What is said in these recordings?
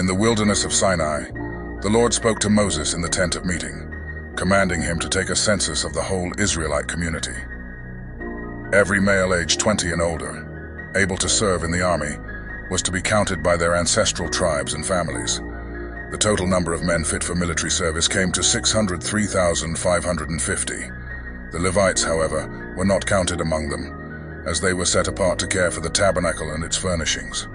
In the wilderness of Sinai, the Lord spoke to Moses in the tent of meeting, commanding him to take a census of the whole Israelite community. Every male aged 20 and older, able to serve in the army, was to be counted by their ancestral tribes and families. The total number of men fit for military service came to 603,550. The Levites, however, were not counted among them, as they were set apart to care for the tabernacle and its furnishings.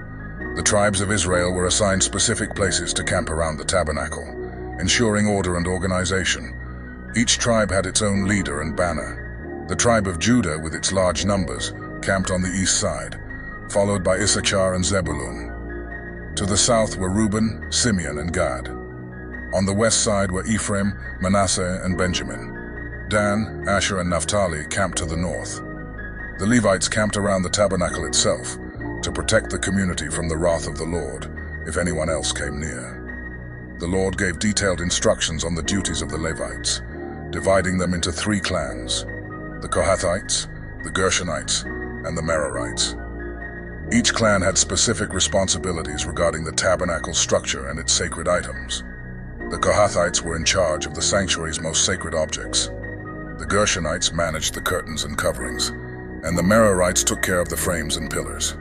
The tribes of Israel were assigned specific places to camp around the tabernacle, ensuring order and organization. Each tribe had its own leader and banner. The tribe of Judah, with its large numbers, camped on the east side, followed by Issachar and Zebulun. To the south were Reuben, Simeon, and Gad. On the west side were Ephraim, Manasseh, and Benjamin. Dan, Asher, and Naphtali camped to the north. The Levites camped around the tabernacle itself to protect the community from the wrath of the Lord if anyone else came near. The Lord gave detailed instructions on the duties of the Levites, dividing them into 3 clans: the Kohathites, the Gershonites, and the Merarites. Each clan had specific responsibilities regarding the tabernacle's structure and its sacred items. The Kohathites were in charge of the sanctuary's most sacred objects. The Gershonites managed the curtains and coverings, and the Merarites took care of the frames and pillars.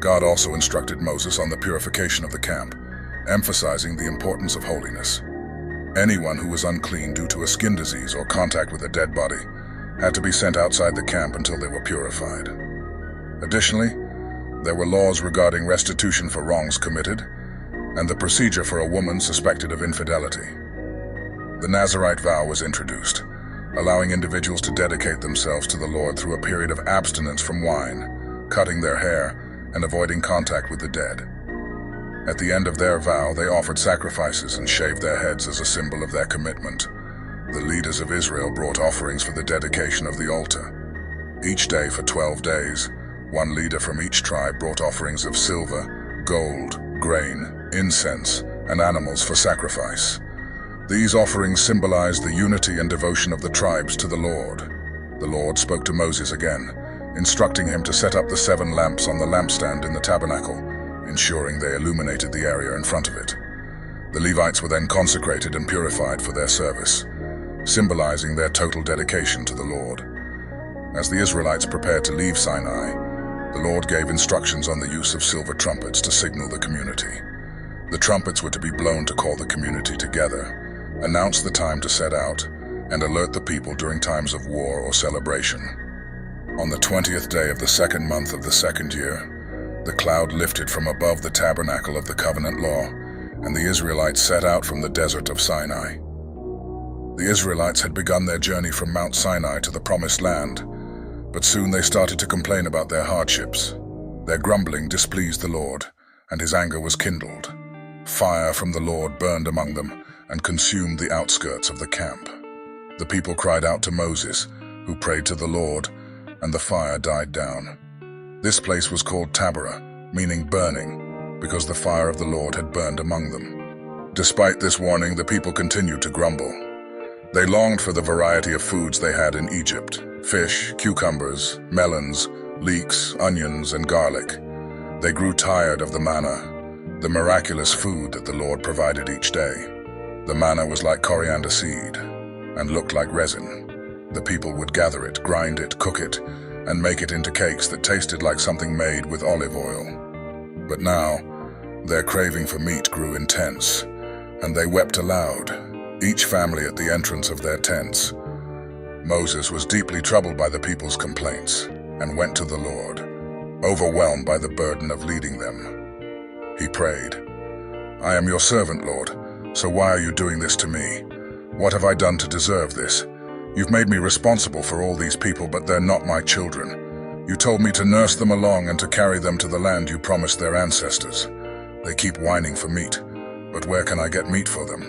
God also instructed Moses on the purification of the camp, emphasizing the importance of holiness. Anyone who was unclean due to a skin disease or contact with a dead body had to be sent outside the camp until they were purified. Additionally, there were laws regarding restitution for wrongs committed, and the procedure for a woman suspected of infidelity. The Nazirite vow was introduced, allowing individuals to dedicate themselves to the Lord through a period of abstinence from wine, cutting their hair, and avoiding contact with the dead. At the end of their vow, they offered sacrifices and shaved their heads as a symbol of their commitment. The leaders of Israel brought offerings for the dedication of the altar. Each day for 12 days, one leader from each tribe brought offerings of silver, gold, grain, incense, and animals for sacrifice. These offerings symbolized the unity and devotion of the tribes to the Lord. The Lord spoke to Moses again, instructing him to set up the 7 lamps on the lampstand in the tabernacle, ensuring they illuminated the area in front of it. The Levites were then consecrated and purified for their service, symbolizing their total dedication to the Lord. As the Israelites prepared to leave Sinai, the Lord gave instructions on the use of silver trumpets to signal the community. The trumpets were to be blown to call the community together, announce the time to set out, and alert the people during times of war or celebration. On the 20th day of the 2nd month of the 2nd year, the cloud lifted from above the tabernacle of the covenant law, and the Israelites set out from the desert of Sinai. The Israelites had begun their journey from Mount Sinai to the Promised Land, but soon they started to complain about their hardships. Their grumbling displeased the Lord, and his anger was kindled. Fire from the Lord burned among them and consumed the outskirts of the camp. The people cried out to Moses, who prayed to the Lord, and the fire died down. This place was called Taberah, meaning burning, because the fire of the Lord had burned among them. Despite this warning, the people continued to grumble. They longed for the variety of foods they had in Egypt: fish, cucumbers, melons, leeks, onions, and garlic. They grew tired of the manna, the miraculous food that the Lord provided each day. The manna was like coriander seed and looked like resin. The people would gather it, grind it, cook it, and make it into cakes that tasted like something made with olive oil. But now, their craving for meat grew intense, and they wept aloud, each family at the entrance of their tents. Moses was deeply troubled by the people's complaints and went to the Lord, overwhelmed by the burden of leading them. He prayed, "I am your servant, Lord, so why are you doing this to me? What have I done to deserve this? You've made me responsible for all these people, but they're not my children. You told me to nurse them along and to carry them to the land you promised their ancestors. They keep whining for meat, but where can I get meat for them?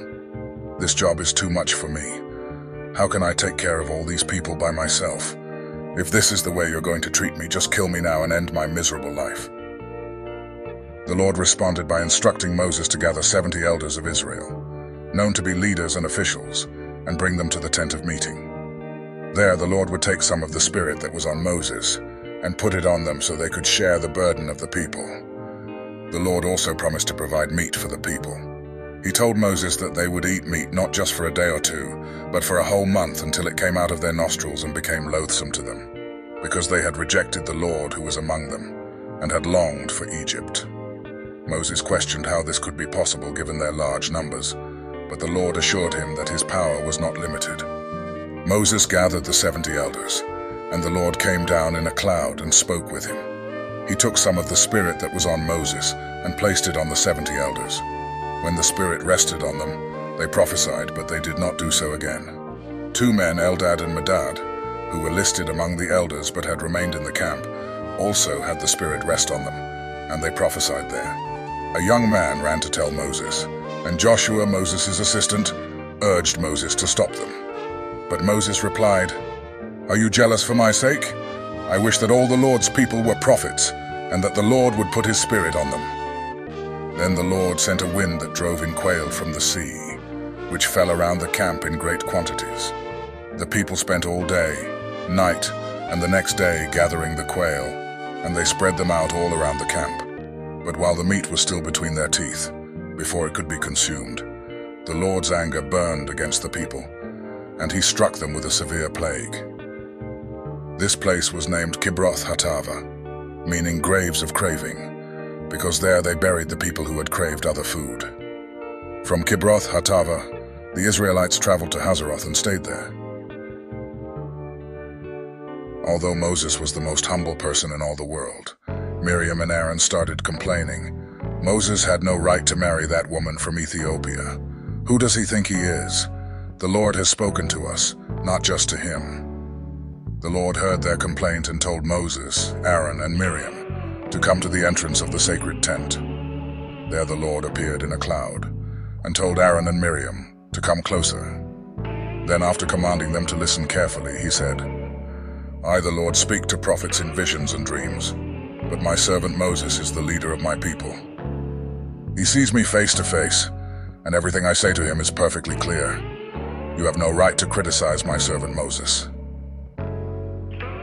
This job is too much for me. How can I take care of all these people by myself? If this is the way you're going to treat me, just kill me now and end my miserable life." The Lord responded by instructing Moses to gather 70 elders of Israel, known to be leaders and officials, and bring them to the tent of meeting. There, the Lord would take some of the spirit that was on Moses and put it on them so they could share the burden of the people. The Lord also promised to provide meat for the people. He told Moses that they would eat meat not just for a day or two, but for a whole month until it came out of their nostrils and became loathsome to them, because they had rejected the Lord who was among them, and had longed for Egypt. Moses questioned how this could be possible given their large numbers, but the Lord assured him that his power was not limited. Moses gathered the 70 elders, and the Lord came down in a cloud and spoke with him. He took some of the Spirit that was on Moses and placed it on the 70 elders. When the Spirit rested on them, they prophesied, but they did not do so again. 2 men, Eldad and Medad, who were listed among the elders but had remained in the camp, also had the Spirit rest on them, and they prophesied there. A young man ran to tell Moses, and Joshua, Moses' assistant, urged Moses to stop them. But Moses replied, "Are you jealous for my sake? I wish that all the Lord's people were prophets, and that the Lord would put his Spirit on them." Then the Lord sent a wind that drove in quail from the sea, which fell around the camp in great quantities. The people spent all day, night, and the next day gathering the quail, and they spread them out all around the camp. But while the meat was still between their teeth, before it could be consumed, the Lord's anger burned against the people, and he struck them with a severe plague. This place was named Kibroth Hattava, meaning graves of craving, because there they buried the people who had craved other food. From Kibroth Hattava, the Israelites traveled to Hazeroth and stayed there. Although Moses was the most humble person in all the world, Miriam and Aaron started complaining. Moses had no right to marry that woman from Ethiopia. Who does he think he is? The Lord has spoken to us, not just to him. The Lord heard their complaint and told Moses, Aaron, and Miriam to come to the entrance of the sacred tent. There the Lord appeared in a cloud and told Aaron and Miriam to come closer. Then, after commanding them to listen carefully, he said, "I, the Lord, speak to prophets in visions and dreams, but my servant Moses is the leader of my people. He sees me face to face, and everything I say to him is perfectly clear. You have no right to criticize my servant Moses."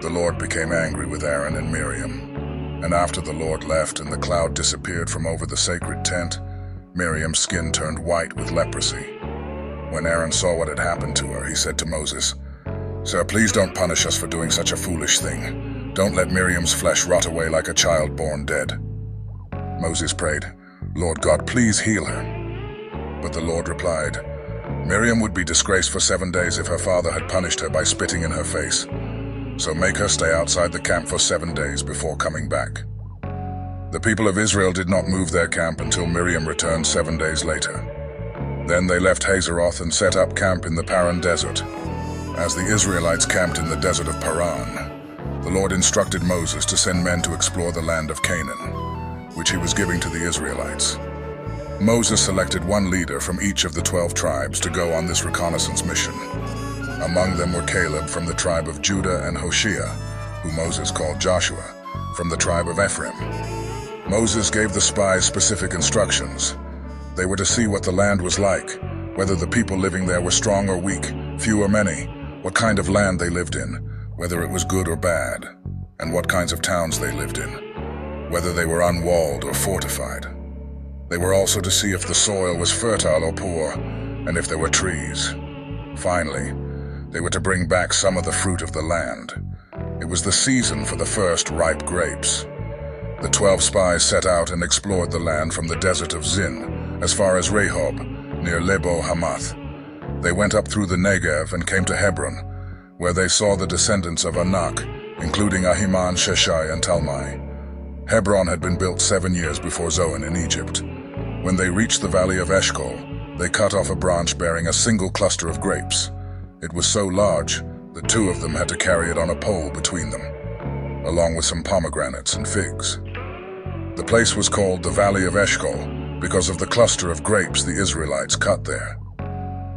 The Lord became angry with Aaron and Miriam, and after the Lord left and the cloud disappeared from over the sacred tent, Miriam's skin turned white with leprosy. When Aaron saw what had happened to her, he said to Moses, "Sir, please don't punish us for doing such a foolish thing. Don't let Miriam's flesh rot away like a child born dead." Moses prayed, "Lord God, please heal her." But the Lord replied, "Miriam would be disgraced for 7 days if her father had punished her by spitting in her face. So make her stay outside the camp for 7 days before coming back." The people of Israel did not move their camp until Miriam returned 7 days later. Then they left Hazeroth and set up camp in the Paran desert. As the Israelites camped in the desert of Paran, the Lord instructed Moses to send men to explore the land of Canaan, which he was giving to the Israelites. Moses selected one leader from each of the 12 tribes to go on this reconnaissance mission. Among them were Caleb from the tribe of Judah and Hoshea, who Moses called Joshua, from the tribe of Ephraim. Moses gave the spies specific instructions. They were to see what the land was like, whether the people living there were strong or weak, few or many, what kind of land they lived in, whether it was good or bad, and what kinds of towns they lived in, whether they were unwalled or fortified. They were also to see if the soil was fertile or poor, and if there were trees. Finally, they were to bring back some of the fruit of the land. It was the season for the first ripe grapes. The 12 spies set out and explored the land from the desert of Zin as far as Rehob, near Lebo Hamath. They went up through the Negev and came to Hebron, where they saw the descendants of Anak, including Ahiman, Sheshai, and Talmai. Hebron had been built 7 years before Zoan in Egypt. When they reached the valley of Eshcol, they cut off a branch bearing a single cluster of grapes. It was so large that 2 of them had to carry it on a pole between them, along with some pomegranates and figs. The place was called the Valley of Eshcol because of the cluster of grapes the Israelites cut there.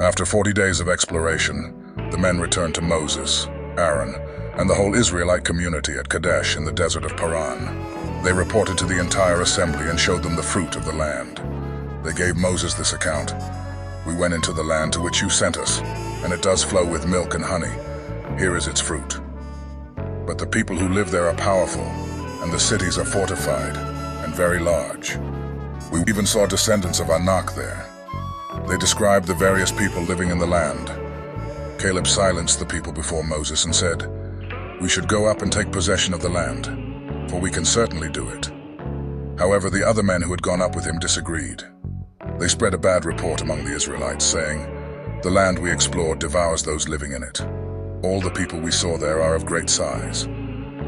After 40 days of exploration, the men returned to Moses, Aaron, and the whole Israelite community at Kadesh in the desert of Paran. They reported to the entire assembly and showed them the fruit of the land. They gave Moses this account: "We went into the land to which you sent us, and it does flow with milk and honey. Here is its fruit. But the people who live there are powerful, and the cities are fortified and very large. We even saw descendants of Anak there. They described the various people living in the land. Caleb silenced the people before Moses and said, "We should go up and take possession of the land, for we can certainly do it." However, the other men who had gone up with him disagreed. They spread a bad report among the Israelites, saying, "The land we explored devours those living in it. All the people we saw there are of great size.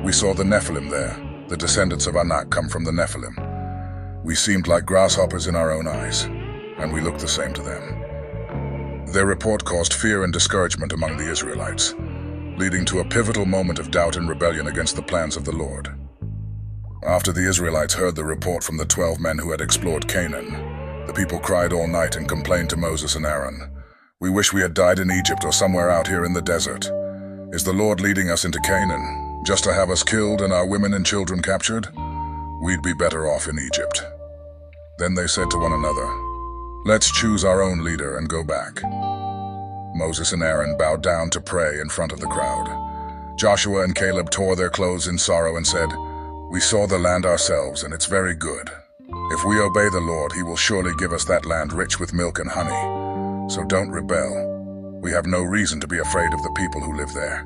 We saw the Nephilim there. The descendants of Anak come from the Nephilim. We seemed like grasshoppers in our own eyes, and we looked the same to them." Their report caused fear and discouragement among the Israelites, leading to a pivotal moment of doubt and rebellion against the plans of the Lord. After the Israelites heard the report from the 12 men who had explored Canaan, the people cried all night and complained to Moses and Aaron, "We wish we had died in Egypt or somewhere out here in the desert. Is the Lord leading us into Canaan, just to have us killed and our women and children captured? We'd be better off in Egypt." Then they said to one another, "Let's choose our own leader and go back." Moses and Aaron bowed down to pray in front of the crowd. Joshua and Caleb tore their clothes in sorrow and said, "We saw the land ourselves, and it's very good. If we obey the Lord, he will surely give us that land rich with milk and honey. So don't rebel. We have no reason to be afraid of the people who live there.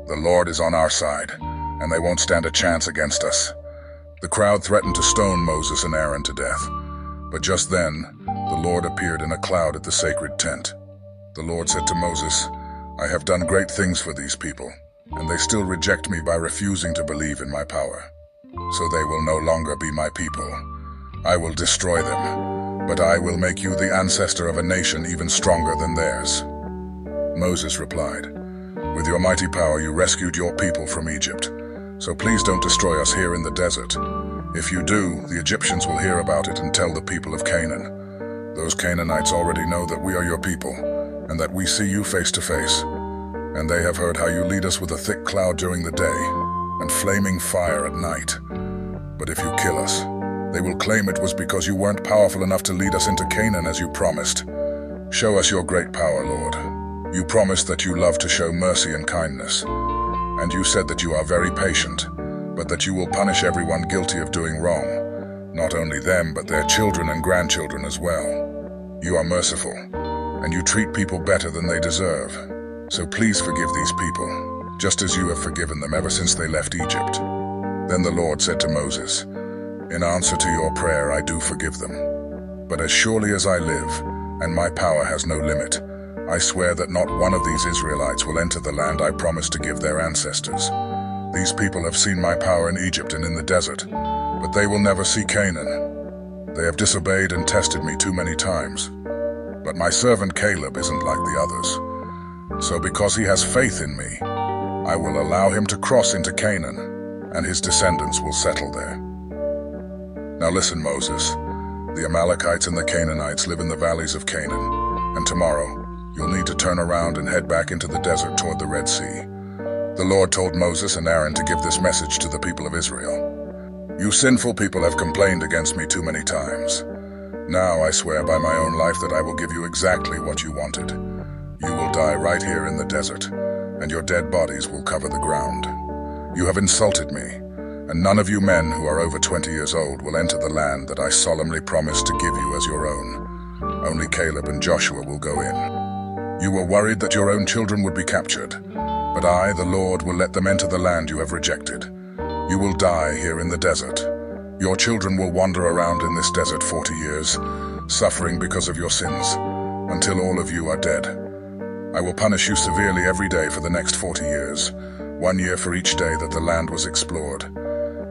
The Lord is on our side, and they won't stand a chance against us." The crowd threatened to stone Moses and Aaron to death. But just then, the Lord appeared in a cloud at the sacred tent. The Lord said to Moses, "I have done great things for these people, and they still reject me by refusing to believe in my power. So they will no longer be my people. I will destroy them, but I will make you the ancestor of a nation even stronger than theirs." Moses replied, "With your mighty power you rescued your people from Egypt, so please don't destroy us here in the desert. If you do, the Egyptians will hear about it and tell the people of Canaan. Those Canaanites already know that we are your people, and that we see you face to face. And they have heard how you lead us with a thick cloud during the day, and flaming fire at night. But if you kill us, they will claim it was because you weren't powerful enough to lead us into Canaan as you promised. Show us your great power, Lord. You promised that you love to show mercy and kindness, and you said that you are very patient, but that you will punish everyone guilty of doing wrong, not only them, but their children and grandchildren as well. You are merciful, and you treat people better than they deserve. So please forgive these people, just as you have forgiven them ever since they left Egypt." Then the Lord said to Moses, "In answer to your prayer, I do forgive them. But as surely as I live, and my power has no limit, I swear that not one of these Israelites will enter the land I promised to give their ancestors. These people have seen my power in Egypt and in the desert, but they will never see Canaan. They have disobeyed and tested me too many times. But my servant Caleb isn't like the others. So because he has faith in me, I will allow him to cross into Canaan, and his descendants will settle there." Now listen, Moses. The Amalekites and the Canaanites live in the valleys of Canaan, and tomorrow you'll need to turn around and head back into the desert toward the Red Sea. The Lord told Moses and Aaron to give this message to the people of Israel. "You sinful people have complained against me too many times. Now I swear by my own life that I will give you exactly what you wanted. You will die right here in the desert, and your dead bodies will cover the ground. You have insulted me, and none of you men who are over 20 years old will enter the land that I solemnly promised to give you as your own. Only Caleb and Joshua will go in. You were worried that your own children would be captured, but I, the Lord, will let them enter the land you have rejected. You will die here in the desert. Your children will wander around in this desert 40 years, suffering because of your sins, until all of you are dead. I will punish you severely every day for the next 40 years, 1 year for each day that the land was explored.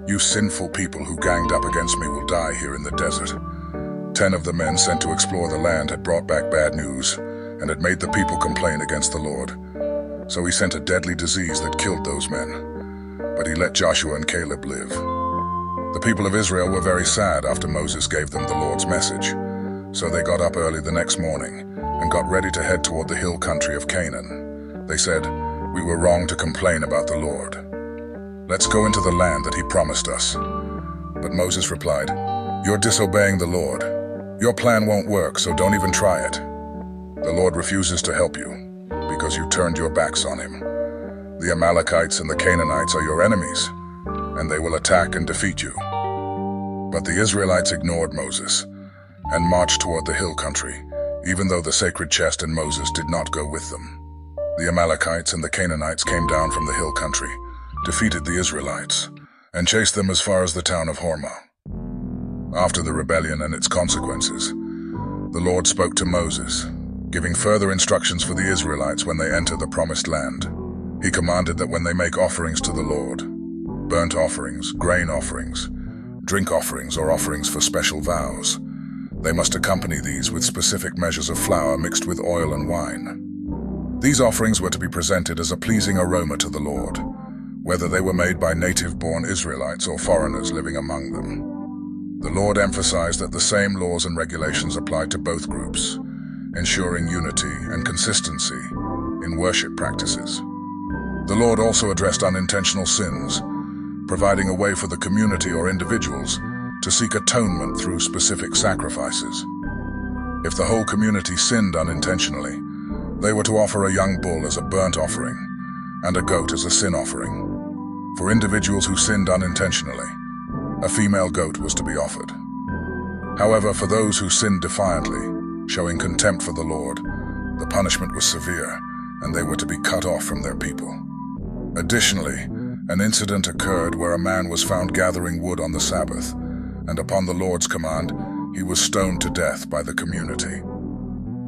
You sinful people who ganged up against me will die here in the desert." 10 of the men sent to explore the land had brought back bad news, and had made the people complain against the Lord. So he sent a deadly disease that killed those men. But he let Joshua and Caleb live. The people of Israel were very sad after Moses gave them the Lord's message. So they got up early the next morning and got ready to head toward the hill country of Canaan. They said, "We were wrong to complain about the Lord. Let's go into the land that he promised us." But Moses replied, "You're disobeying the Lord. Your plan won't work, so don't even try it. The Lord refuses to help you because you turned your backs on him. The Amalekites and the Canaanites are your enemies, and they will attack and defeat you." But the Israelites ignored Moses, and marched toward the hill country, even though the sacred chest and Moses did not go with them. The Amalekites and the Canaanites came down from the hill country, defeated the Israelites, and chased them as far as the town of Hormah. After the rebellion and its consequences, the Lord spoke to Moses, giving further instructions for the Israelites when they enter the promised land. He commanded that when they make offerings to the Lord, burnt offerings, grain offerings, drink offerings, or offerings for special vows, they must accompany these with specific measures of flour mixed with oil and wine. These offerings were to be presented as a pleasing aroma to the Lord, whether they were made by native-born Israelites or foreigners living among them. The Lord emphasized that the same laws and regulations applied to both groups, ensuring unity and consistency in worship practices. The Lord also addressed unintentional sins, providing a way for the community or individuals to seek atonement through specific sacrifices. If the whole community sinned unintentionally, they were to offer a young bull as a burnt offering and a goat as a sin offering. For individuals who sinned unintentionally, a female goat was to be offered. However, for those who sinned defiantly, showing contempt for the Lord, the punishment was severe, and they were to be cut off from their people. Additionally, an incident occurred where a man was found gathering wood on the Sabbath, and upon the Lord's command, he was stoned to death by the community.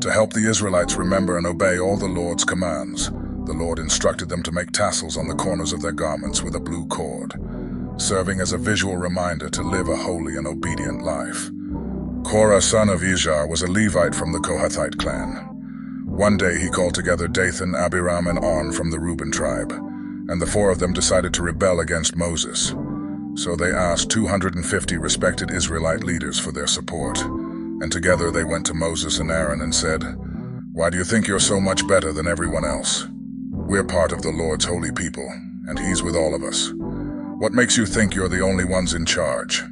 To help the Israelites remember and obey all the Lord's commands, the Lord instructed them to make tassels on the corners of their garments with a blue cord, serving as a visual reminder to live a holy and obedient life. Korah, son of Izhar, was a Levite from the Kohathite clan. One day he called together Dathan, Abiram, and On from the Reuben tribe, and the four of them decided to rebel against Moses. So they asked 250 respected Israelite leaders for their support, and together they went to Moses and Aaron and said, "Why do you think you're so much better than everyone else? We're part of the Lord's holy people, and He's with all of us. What makes you think you're the only ones in charge?"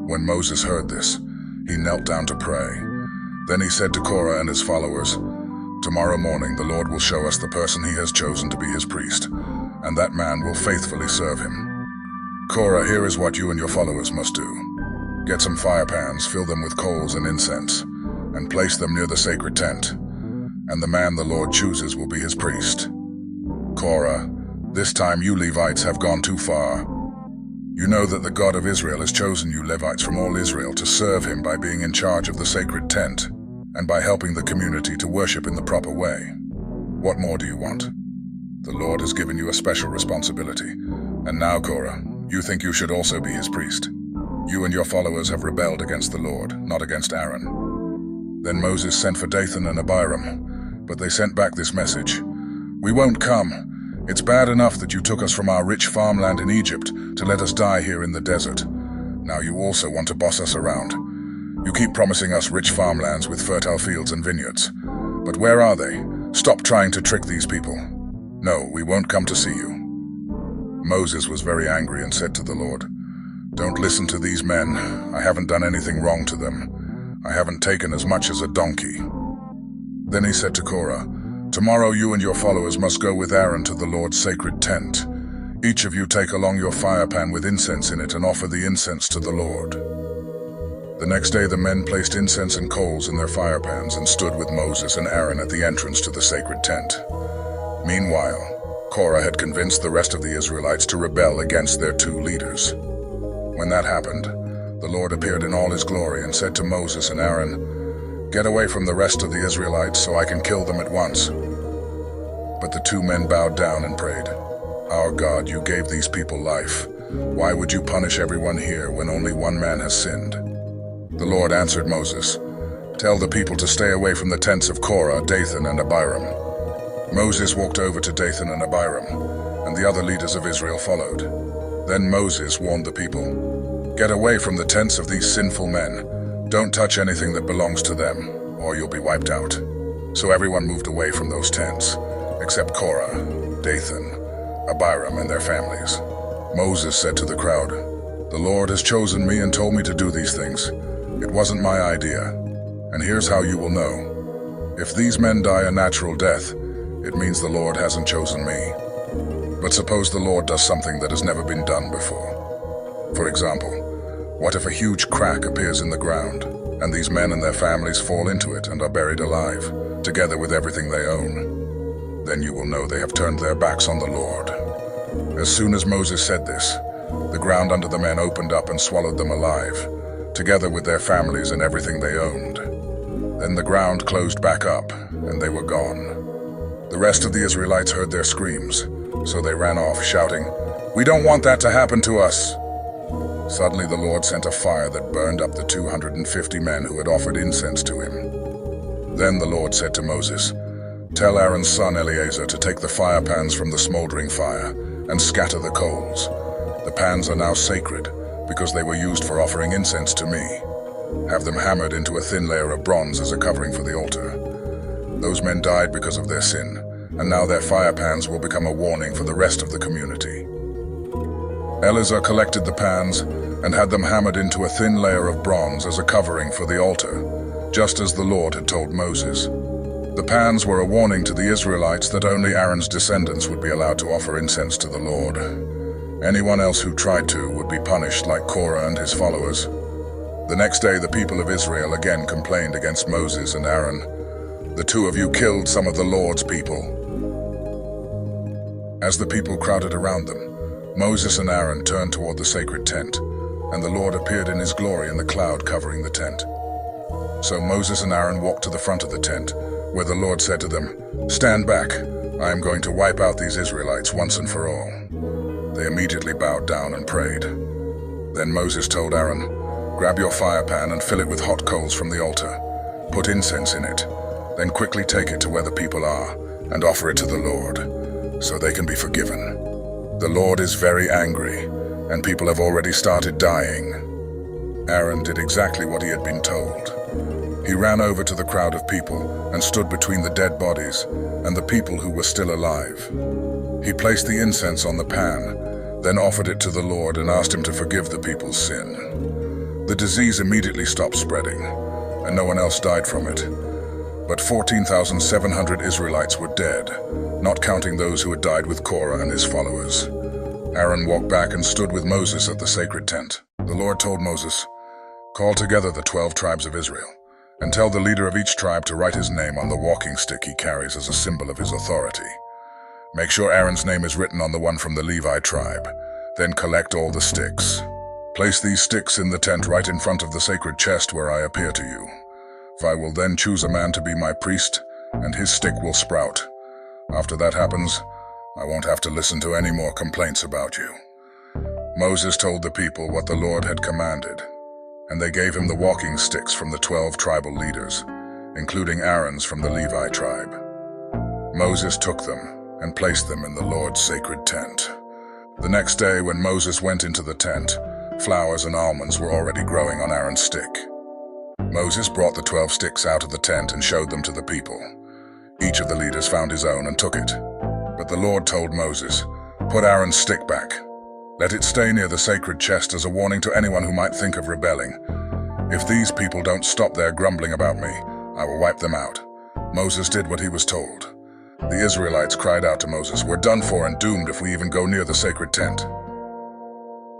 When Moses heard this, he knelt down to pray. Then he said to Korah and his followers, "Tomorrow morning the Lord will show us the person He has chosen to be His priest, and that man will faithfully serve Him. Korah, here is what you and your followers must do. Get some fire pans, fill them with coals and incense, and place them near the sacred tent, and the man the Lord chooses will be His priest. Korah, this time you Levites have gone too far. You know that the God of Israel has chosen you Levites from all Israel to serve Him by being in charge of the sacred tent and by helping the community to worship in the proper way. What more do you want? The Lord has given you a special responsibility, and now, Korah, you think you should also be His priest. You and your followers have rebelled against the Lord, not against Aaron." Then Moses sent for Dathan and Abiram, but they sent back this message: "We won't come. It's bad enough that you took us from our rich farmland in Egypt to let us die here in the desert. Now you also want to boss us around. You keep promising us rich farmlands with fertile fields and vineyards. But where are they? Stop trying to trick these people. No, we won't come to see you." Moses was very angry and said to the Lord, "Don't listen to these men. I haven't done anything wrong to them. I haven't taken as much as a donkey." Then he said to Korah, "Tomorrow you and your followers must go with Aaron to the Lord's sacred tent. Each of you take along your fire pan with incense in it and offer the incense to the Lord." The next day the men placed incense and coals in their fire pans and stood with Moses and Aaron at the entrance to the sacred tent. Meanwhile, Korah had convinced the rest of the Israelites to rebel against their two leaders. When that happened, the Lord appeared in all His glory and said to Moses and Aaron, "Get away from the rest of the Israelites so I can kill them at once." But the two men bowed down and prayed, "Our God, you gave these people life. Why would you punish everyone here when only one man has sinned?" The Lord answered Moses, "Tell the people to stay away from the tents of Korah, Dathan, and Abiram." Moses walked over to Dathan and Abiram, and the other leaders of Israel followed. Then Moses warned the people, "Get away from the tents of these sinful men. Don't touch anything that belongs to them, or you'll be wiped out." So everyone moved away from those tents, except Korah, Dathan, Abiram, and their families. Moses said to the crowd, "The Lord has chosen me and told me to do these things. It wasn't my idea. And here's how you will know. If these men die a natural death, it means the Lord hasn't chosen me. But suppose the Lord does something that has never been done before. For example, what if a huge crack appears in the ground? and these men and their families fall into it and are buried alive, together with everything they own. Then you will know they have turned their backs on the Lord." As soon as Moses said this, the ground under the men opened up and swallowed them alive, together with their families and everything they owned. Then the ground closed back up, and they were gone. The rest of the Israelites heard their screams, so they ran off, shouting, "We don't want that to happen to us!" Suddenly the Lord sent a fire that burned up the 250 men who had offered incense to him. Then the Lord said to Moses, "Tell Aaron's son Eleazar to take the fire pans from the smoldering fire and scatter the coals. The pans are now sacred because they were used for offering incense to me. Have them hammered into a thin layer of bronze as a covering for the altar. Those men died because of their sin, and now their fire pans will become a warning for the rest of the community." Eleazar collected the pans and had them hammered into a thin layer of bronze as a covering for the altar, just as the Lord had told Moses. The pans were a warning to the Israelites that only Aaron's descendants would be allowed to offer incense to the Lord. Anyone else who tried to would be punished like Korah and his followers. The next day the people of Israel again complained against Moses and Aaron. "The two of you killed some of the Lord's people." As the people crowded around them, Moses and Aaron turned toward the sacred tent, and the Lord appeared in his glory in the cloud covering the tent. So Moses and Aaron walked to the front of the tent, where the Lord said to them, "Stand back, I am going to wipe out these Israelites once and for all." They immediately bowed down and prayed. Then Moses told Aaron, "Grab your fire pan and fill it with hot coals from the altar. Put incense in it, then quickly take it to where the people are and offer it to the Lord, so they can be forgiven. The Lord is very angry, and people have already started dying." Aaron did exactly what he had been told. He ran over to the crowd of people and stood between the dead bodies and the people who were still alive. He placed the incense on the pan, then offered it to the Lord and asked him to forgive the people's sin. The disease immediately stopped spreading, and no one else died from it. But 14,700 Israelites were dead, not counting those who had died with Korah and his followers. Aaron walked back and stood with Moses at the sacred tent. The Lord told Moses, "Call together the 12 tribes of Israel, and tell the leader of each tribe to write his name on the walking stick he carries as a symbol of his authority. Make sure Aaron's name is written on the one from the Levi tribe. Then collect all the sticks. Place these sticks in the tent right in front of the sacred chest where I appear to you. I will then choose a man to be my priest, and his stick will sprout. After that happens, I won't have to listen to any more complaints about you." Moses told the people what the Lord had commanded, and they gave him the walking sticks from the 12 tribal leaders, including Aaron's from the Levi tribe. Moses took them and placed them in the Lord's sacred tent. The next day, when Moses went into the tent, flowers and almonds were already growing on Aaron's stick. Moses brought the 12 sticks out of the tent and showed them to the people. Each of the leaders found his own and took it. But the Lord told Moses, "Put Aaron's stick back. Let it stay near the sacred chest as a warning to anyone who might think of rebelling. If these people don't stop their grumbling about me, I will wipe them out." Moses did what he was told. The Israelites cried out to Moses, "We're done for and doomed if we even go near the sacred tent."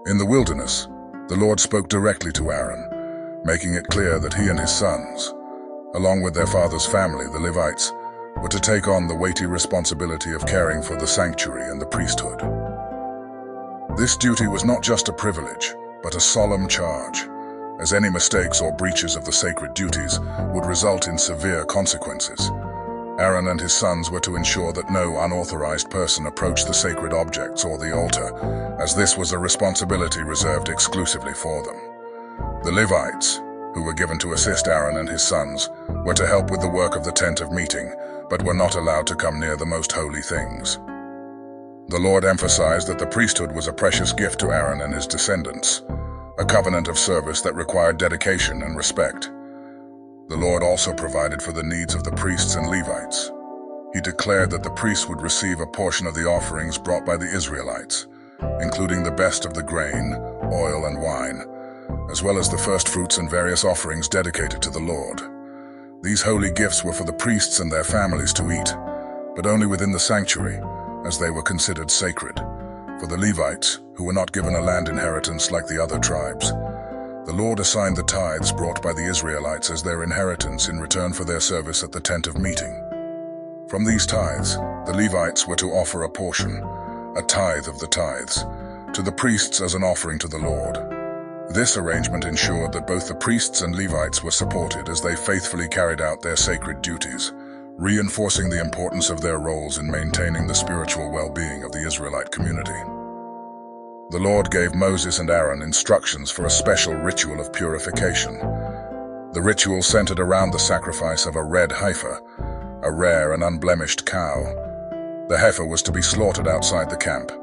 In the wilderness, the Lord spoke directly to Aaron, making it clear that he and his sons, along with their father's family, the Levites, were to take on the weighty responsibility of caring for the sanctuary and the priesthood. This duty was not just a privilege, but a solemn charge, as any mistakes or breaches of the sacred duties would result in severe consequences. Aaron and his sons were to ensure that no unauthorized person approached the sacred objects or the altar, as this was a responsibility reserved exclusively for them. The Levites, who were given to assist Aaron and his sons, were to help with the work of the tent of meeting, but were not allowed to come near the most holy things. The Lord emphasized that the priesthood was a precious gift to Aaron and his descendants, a covenant of service that required dedication and respect. The Lord also provided for the needs of the priests and Levites. He declared that the priests would receive a portion of the offerings brought by the Israelites, including the best of the grain, oil, and wine, as well as the first fruits and various offerings dedicated to the Lord. These holy gifts were for the priests and their families to eat, but only within the sanctuary, as they were considered sacred. For the Levites, who were not given a land inheritance like the other tribes, The Lord assigned the tithes brought by the Israelites as their inheritance in return for their service at the tent of meeting. From these tithes, the Levites were to offer a portion, a tithe of the tithes, to the priests as an offering to the Lord. This arrangement ensured that both the priests and Levites were supported as they faithfully carried out their sacred duties, reinforcing the importance of their roles in maintaining the spiritual well-being of the Israelite community. The Lord gave Moses and Aaron instructions for a special ritual of purification. The ritual centered around the sacrifice of a red heifer, a rare and unblemished cow. The heifer was to be slaughtered outside the camp,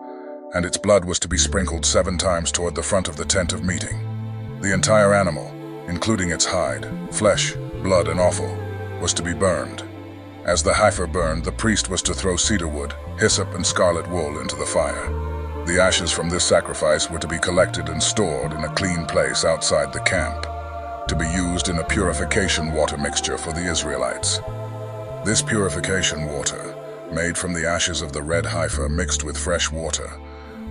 and its blood was to be sprinkled 7 times toward the front of the tent of meeting. The entire animal, including its hide, flesh, blood, and offal, was to be burned. As the heifer burned, the priest was to throw cedar wood, hyssop, and scarlet wool into the fire. The ashes from this sacrifice were to be collected and stored in a clean place outside the camp, to be used in a purification water mixture for the Israelites. This purification water, made from the ashes of the red heifer mixed with fresh water,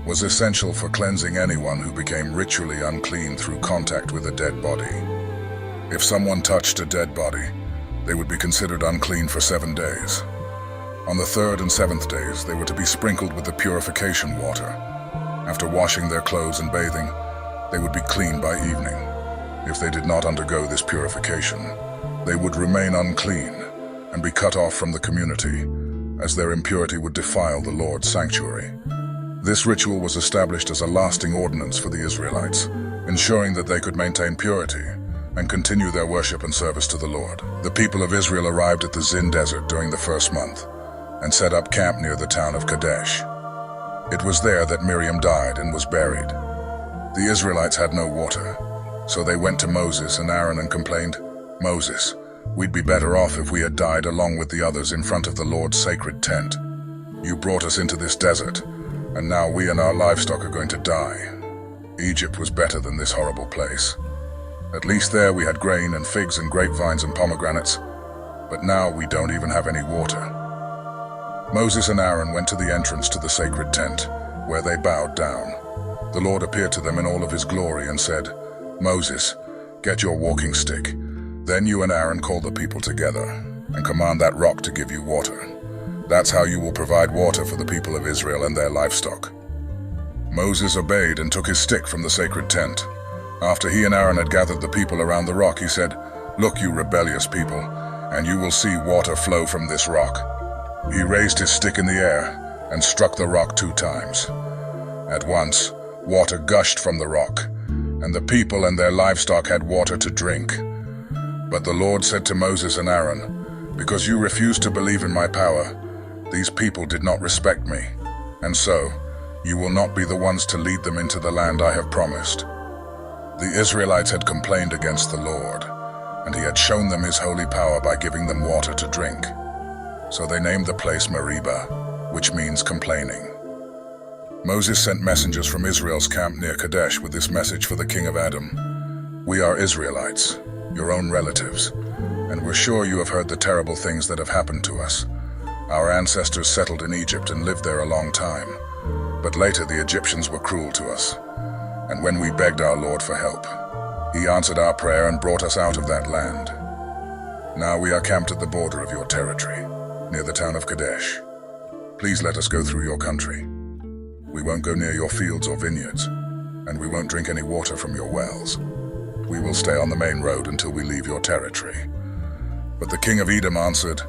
was essential for cleansing anyone who became ritually unclean through contact with a dead body. If someone touched a dead body, they would be considered unclean for 7 days. On the 3rd and 7th days, they were to be sprinkled with the purification water. After washing their clothes and bathing, they would be clean by evening. If they did not undergo this purification, they would remain unclean and be cut off from the community, as their impurity would defile the Lord's sanctuary. This ritual was established as a lasting ordinance for the Israelites, ensuring that they could maintain purity and continue their worship and service to the Lord. The people of Israel arrived at the Zin Desert during the 1st month and set up camp near the town of Kadesh. It was there that Miriam died and was buried. The Israelites had no water, so they went to Moses and Aaron and complained, "Moses, we'd be better off if we had died along with the others in front of the Lord's sacred tent. You brought us into this desert, and now we and our livestock are going to die. Egypt was better than this horrible place. At least there we had grain and figs and grapevines and pomegranates, but now we don't even have any water." Moses and Aaron went to the entrance to the sacred tent, where they bowed down. The Lord appeared to them in all of his glory and said, "Moses, get your walking stick. Then you and Aaron call the people together and command that rock to give you water. That's how you will provide water for the people of Israel and their livestock." Moses obeyed and took his stick from the sacred tent. After he and Aaron had gathered the people around the rock, he said, "Look, you rebellious people, and you will see water flow from this rock." He raised his stick in the air and struck the rock 2 times. At once, water gushed from the rock, and the people and their livestock had water to drink. But the Lord said to Moses and Aaron, "Because you refused to believe in my power, these people did not respect me, and so you will not be the ones to lead them into the land I have promised." The Israelites had complained against the Lord, and he had shown them his holy power by giving them water to drink. So they named the place Meribah, which means complaining. Moses sent messengers from Israel's camp near Kadesh with this message for the king of Edom. "We are Israelites, your own relatives, and we're sure you have heard the terrible things that have happened to us. Our ancestors settled in Egypt and lived there a long time, but later the Egyptians were cruel to us. And when we begged our Lord for help, he answered our prayer and brought us out of that land. Now we are camped at the border of your territory, near the town of Kadesh. Please let us go through your country. We won't go near your fields or vineyards, and we won't drink any water from your wells. We will stay on the main road until we leave your territory." But the king of Edom answered,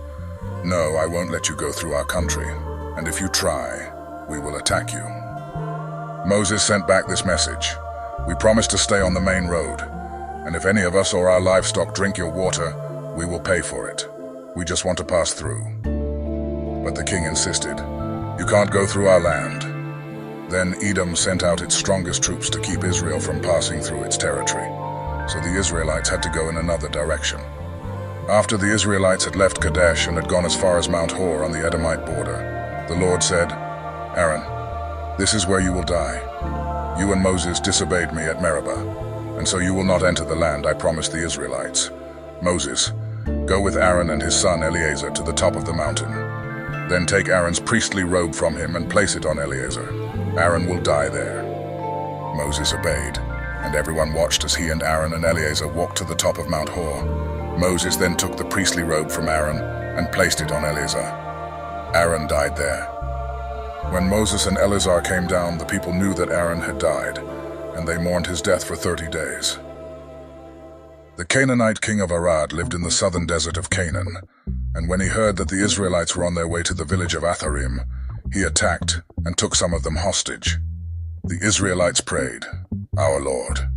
"No, I won't let you go through our country, and if you try, we will attack you." Moses sent back this message, "We promise to stay on the main road, and if any of us or our livestock drink your water, we will pay for it. We just want to pass through." But the king insisted, "You can't go through our land." Then Edom sent out its strongest troops to keep Israel from passing through its territory, so the Israelites had to go in another direction. After the Israelites had left Kadesh and had gone as far as Mount Hor on the Edomite border, the Lord said, "Aaron, this is where you will die. You and Moses disobeyed me at Meribah, and so you will not enter the land I promised the Israelites. Moses, go with Aaron and his son Eleazar to the top of the mountain. Then take Aaron's priestly robe from him and place it on Eleazar. Aaron will die there." Moses obeyed, and everyone watched as he and Aaron and Eleazar walked to the top of Mount Hor. Moses then took the priestly robe from Aaron and placed it on Eleazar. Aaron died there. When Moses and Eleazar came down, the people knew that Aaron had died, and they mourned his death for 30 days. The Canaanite king of Arad lived in the southern desert of Canaan, and when he heard that the Israelites were on their way to the village of Atharim, he attacked and took some of them hostage. The Israelites prayed, "Our Lord,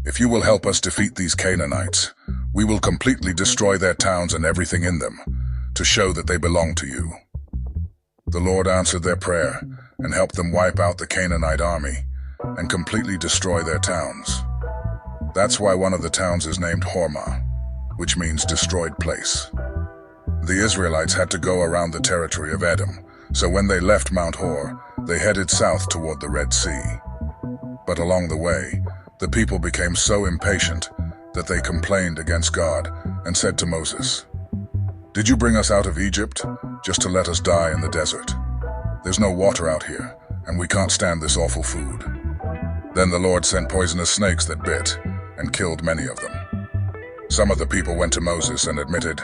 if you will help us defeat these Canaanites, we will completely destroy their towns and everything in them, to show that they belong to you." The Lord answered their prayer and helped them wipe out the Canaanite army and completely destroy their towns. That's why one of the towns is named Hormah, which means destroyed place. The Israelites had to go around the territory of Edom, so when they left Mount Hor, they headed south toward the Red Sea. But along the way, the people became so impatient that they complained against God and said to Moses, "Did you bring us out of Egypt just to let us die in the desert? There's no water out here, and we can't stand this awful food." Then the Lord sent poisonous snakes that bit and killed many of them. Some of the people went to Moses and admitted,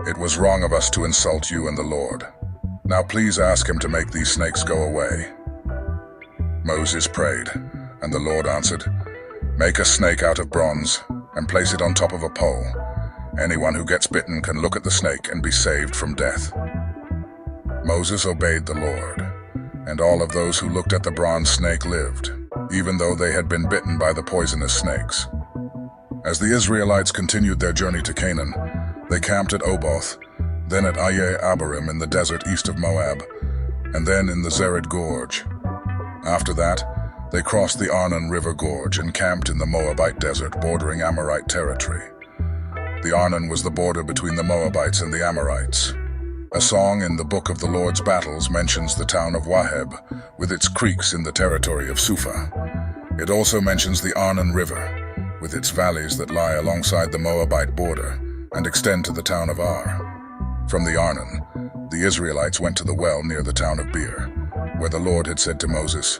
"It was wrong of us to insult you and the Lord. Now please ask him to make these snakes go away." Moses prayed, and the Lord answered, "Make a snake out of bronze and place it on top of a pole. Anyone who gets bitten can look at the snake and be saved from death." Moses obeyed the Lord, and all of those who looked at the bronze snake lived, even though they had been bitten by the poisonous snakes. As the Israelites continued their journey to Canaan, they camped at Oboth, then at Aye Abarim in the desert east of Moab, and then in the Zered Gorge. After that, they crossed the Arnon River Gorge and camped in the Moabite desert bordering Amorite territory. The Arnon was the border between the Moabites and the Amorites. A song in the Book of the Lord's Battles mentions the town of Waheb, with its creeks in the territory of Suphah. It also mentions the Arnon River, with its valleys that lie alongside the Moabite border and extend to the town of Ar. From the Arnon, the Israelites went to the well near the town of Beer, where the Lord had said to Moses,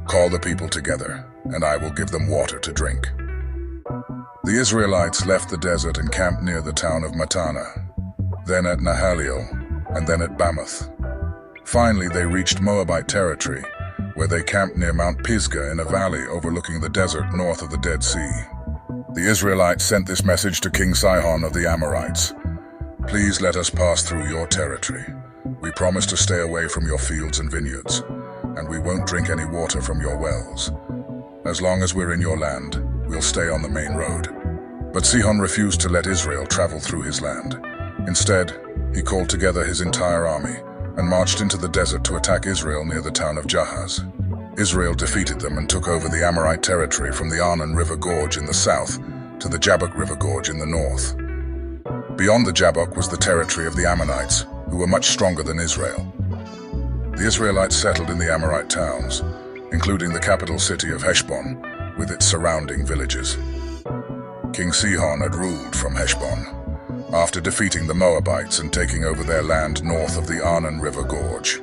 "Call the people together, and I will give them water to drink." The Israelites left the desert and camped near the town of Matana, then at Nahaliel, and then at Bamoth. Finally, they reached Moabite territory, where they camped near Mount Pisgah in a valley overlooking the desert north of the Dead Sea. The Israelites sent this message to King Sihon of the Amorites, "Please let us pass through your territory. We promise to stay away from your fields and vineyards, and we won't drink any water from your wells. As long as we're in your land, we'll stay on the main road." But Sihon refused to let Israel travel through his land. Instead, he called together his entire army and marched into the desert to attack Israel near the town of Jahaz. Israel defeated them and took over the Amorite territory from the Arnon River Gorge in the south to the Jabbok River Gorge in the north. Beyond the Jabbok was the territory of the Ammonites, who were much stronger than Israel. The Israelites settled in the Amorite towns, including the capital city of Heshbon, with its surrounding villages. King Sihon had ruled from Heshbon, after defeating the Moabites and taking over their land north of the Arnon River Gorge.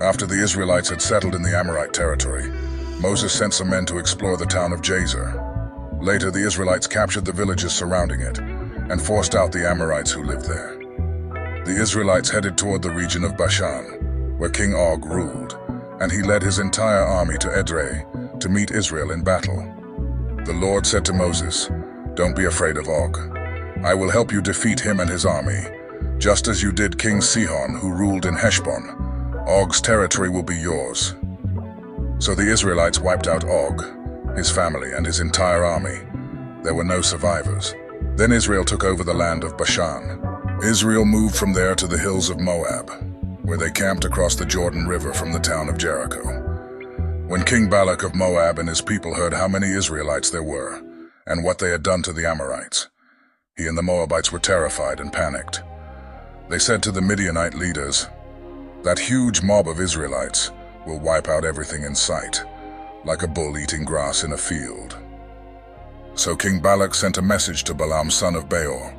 After the Israelites had settled in the Amorite territory, Moses sent some men to explore the town of Jazer. Later, the Israelites captured the villages surrounding it and forced out the Amorites who lived there. The Israelites headed toward the region of Bashan, where King Og ruled, and he led his entire army to Edrei to meet Israel in battle. The Lord said to Moses, "Don't be afraid of Og. I will help you defeat him and his army, just as you did King Sihon, who ruled in Heshbon. Og's territory will be yours." So the Israelites wiped out Og, his family, and his entire army. There were no survivors. Then Israel took over the land of Bashan. Israel moved from there to the hills of Moab, where they camped across the Jordan River from the town of Jericho. When King Balak of Moab and his people heard how many Israelites there were, and what they had done to the Amorites, he and the Moabites were terrified and panicked. They said to the Midianite leaders, "That huge mob of Israelites will wipe out everything in sight, like a bull eating grass in a field." So King Balak sent a message to Balaam son of Beor,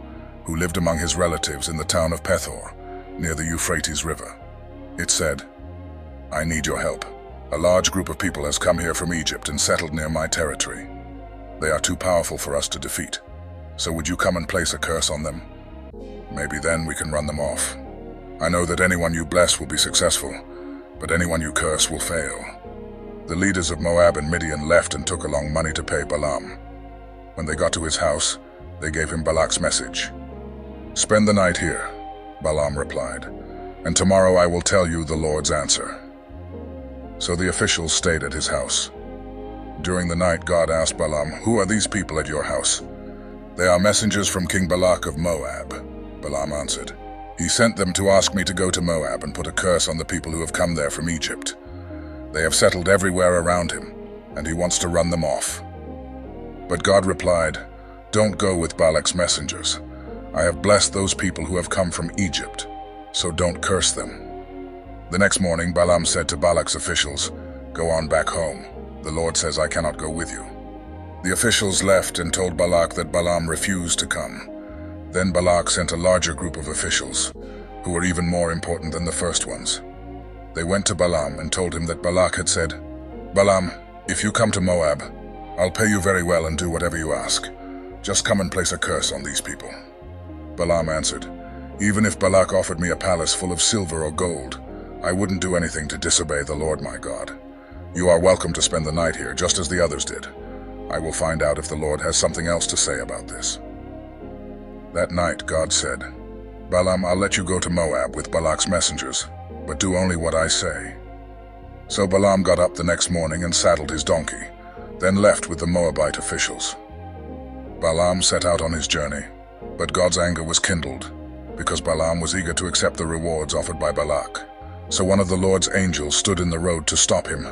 who lived among his relatives in the town of Pethor, near the Euphrates River. It said, "I need your help. A large group of people has come here from Egypt and settled near my territory. They are too powerful for us to defeat. So would you come and place a curse on them? Maybe then we can run them off. I know that anyone you bless will be successful, but anyone you curse will fail. The leaders of Moab and Midian left and took along money to pay Balaam. When they got to his house, they gave him Balak's message. "Spend the night here," Balaam replied, "and tomorrow I will tell you the Lord's answer." So the officials stayed at his house. During the night, God asked Balaam, "Who are these people at your house?" "They are messengers from King Balak of Moab," Balaam answered. "He sent them to ask me to go to Moab and put a curse on the people who have come there from Egypt. They have settled everywhere around him, and he wants to run them off." But God replied, "Don't go with Balak's messengers. I have blessed those people who have come from Egypt, so don't curse them." The next morning, Balaam said to Balak's officials, "Go on back home. The Lord says I cannot go with you." The officials left and told Balak that Balaam refused to come. Then Balak sent a larger group of officials, who were even more important than the first ones. They went to Balaam and told him that Balak had said, "Balaam, if you come to Moab, I'll pay you very well and do whatever you ask. Just come and place a curse on these people." Balaam answered, "Even if Balak offered me a palace full of silver or gold, I wouldn't do anything to disobey the Lord my God. You are welcome to spend the night here, just as the others did. I will find out if the Lord has something else to say about this." That night, God said, "Balaam, I'll let you go to Moab with Balak's messengers, but do only what I say." So Balaam got up the next morning and saddled his donkey, then left with the Moabite officials. Balaam set out on his journey, but God's anger was kindled, because Balaam was eager to accept the rewards offered by Balak. So one of the Lord's angels stood in the road to stop him.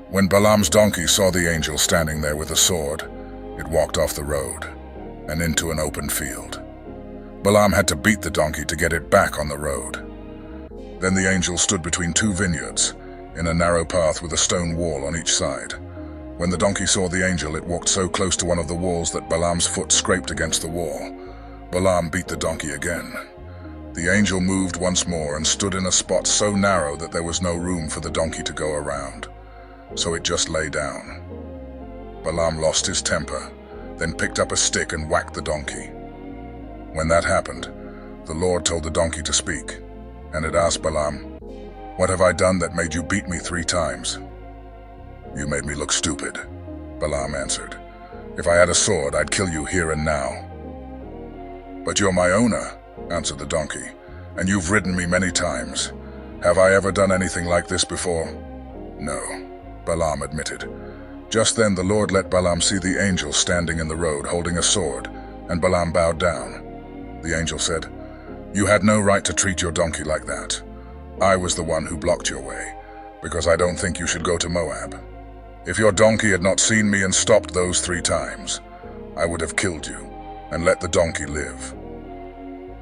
When Balaam's donkey saw the angel standing there with a sword, it walked off the road and into an open field. Balaam had to beat the donkey to get it back on the road. Then the angel stood between two vineyards, in a narrow path with a stone wall on each side. When the donkey saw the angel, it walked so close to one of the walls that Balaam's foot scraped against the wall. Balaam beat the donkey again. The angel moved once more and stood in a spot so narrow that there was no room for the donkey to go around, so it just lay down. Balaam lost his temper, then picked up a stick and whacked the donkey. When that happened, the Lord told the donkey to speak, and it asked Balaam, "What have I done that made you beat me 3 times?" "You made me look stupid," Balaam answered. "If I had a sword, I'd kill you here and now." "But you're my owner," answered the donkey, "and you've ridden me many times. Have I ever done anything like this before?" "No," Balaam admitted. Just then the Lord let Balaam see the angel standing in the road holding a sword, and Balaam bowed down. The angel said, "You had no right to treat your donkey like that. I was the one who blocked your way, because I don't think you should go to Moab. If your donkey had not seen me and stopped those 3 times, I would have killed you and let the donkey live."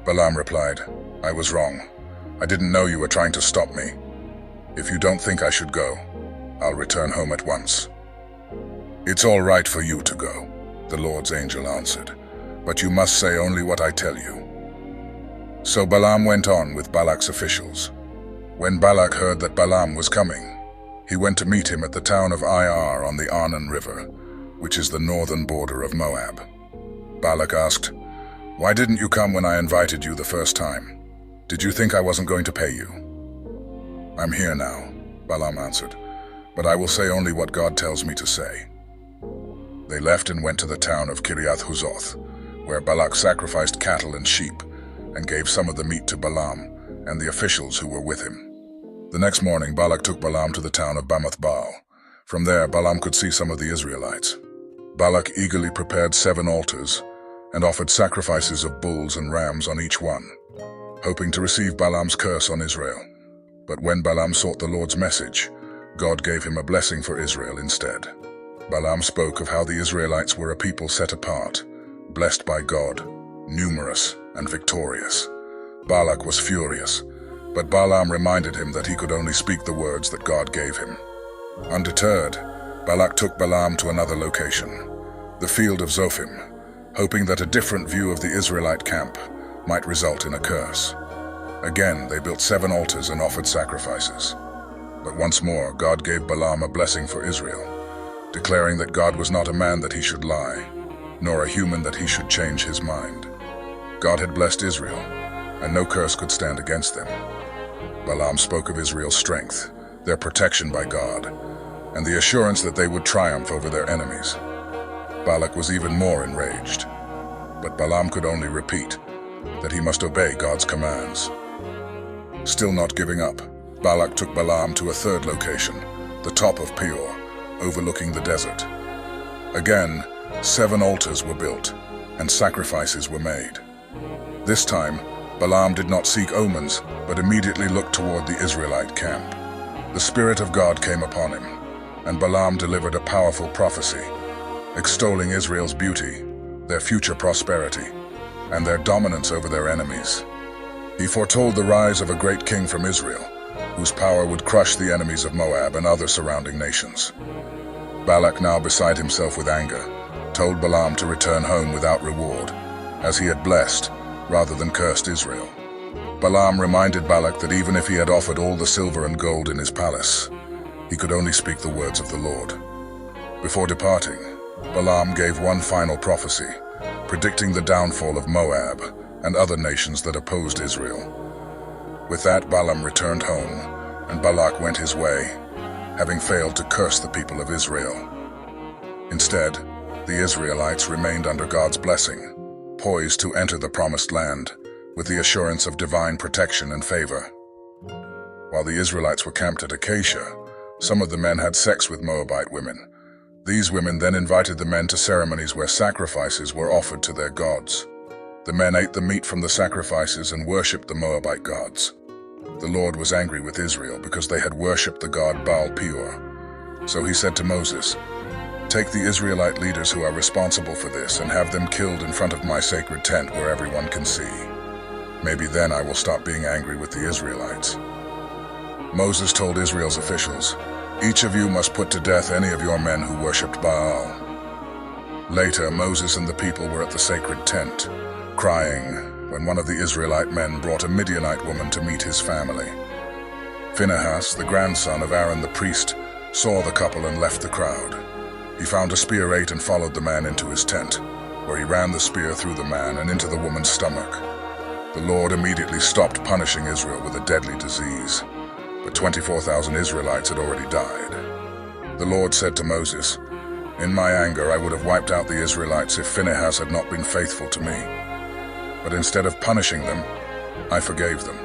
Balaam replied, "I was wrong. I didn't know you were trying to stop me. If you don't think I should go, I'll return home at once." "It's all right for you to go," the Lord's angel answered, "but you must say only what I tell you." So Balaam went on with Balak's officials. When Balak heard that Balaam was coming, he went to meet him at the town of Ir on the Arnon River, which is the northern border of Moab. Balak asked, "Why didn't you come when I invited you the first time? Did you think I wasn't going to pay you?" "I'm here now," Balaam answered, "but I will say only what God tells me to say." They left and went to the town of Kiriath Huzoth, where Balak sacrificed cattle and sheep and gave some of the meat to Balaam and the officials who were with him. The next morning, Balak took Balaam to the town of Bamoth Baal. From there, Balaam could see some of the Israelites. Balak eagerly prepared 7 altars and offered sacrifices of bulls and rams on each one, hoping to receive Balaam's curse on Israel. But when Balaam sought the Lord's message, God gave him a blessing for Israel instead. Balaam spoke of how the Israelites were a people set apart, blessed by God, numerous and victorious. Balak was furious, but Balaam reminded him that he could only speak the words that God gave him. Undeterred, Balak took Balaam to another location, the field of Zophim, hoping that a different view of the Israelite camp might result in a curse. Again, they built 7 altars and offered sacrifices. But once more, God gave Balaam a blessing for Israel. declaring that God was not a man that he should lie, nor a human that he should change his mind. God had blessed Israel, and no curse could stand against them. Balaam spoke of Israel's strength, their protection by God, and the assurance that they would triumph over their enemies. Balak was even more enraged, but Balaam could only repeat that he must obey God's commands. Still not giving up, Balak took Balaam to a third location, the top of Peor, overlooking the desert. Again, 7 altars were built, and sacrifices were made. This time, Balaam did not seek omens, but immediately looked toward the Israelite camp. The Spirit of God came upon him, and Balaam delivered a powerful prophecy, extolling Israel's beauty, their future prosperity, and their dominance over their enemies. He foretold the rise of a great king from Israel, whose power would crush the enemies of Moab and other surrounding nations. Balak, now beside himself with anger, told Balaam to return home without reward, as he had blessed rather than cursed Israel. Balaam reminded Balak that even if he had offered all the silver and gold in his palace, he could only speak the words of the Lord. Before departing, Balaam gave one final prophecy, predicting the downfall of Moab and other nations that opposed Israel. With that, Balaam returned home, and Balak went his way, having failed to curse the people of Israel. Instead, the Israelites remained under God's blessing, poised to enter the promised land, with the assurance of divine protection and favor. While the Israelites were camped at Acacia, some of the men had sex with Moabite women. These women then invited the men to ceremonies where sacrifices were offered to their gods. The men ate the meat from the sacrifices and worshipped the Moabite gods. The Lord was angry with Israel because they had worshipped the god Baal Peor. So he said to Moses, "Take the Israelite leaders who are responsible for this and have them killed in front of my sacred tent where everyone can see. Maybe then I will stop being angry with the Israelites." Moses told Israel's officials, "Each of you must put to death any of your men who worshipped Baal." Later, Moses and the people were at the sacred tent, crying, when one of the Israelite men brought a Midianite woman to meet his family. Phinehas, the grandson of Aaron the priest, saw the couple and left the crowd. He found a spear and followed the man into his tent, where he ran the spear through the man and into the woman's stomach. The Lord immediately stopped punishing Israel with a deadly disease, but 24,000 Israelites had already died. The Lord said to Moses, "In my anger I would have wiped out the Israelites if Phinehas had not been faithful to me. But instead of punishing them, I forgave them.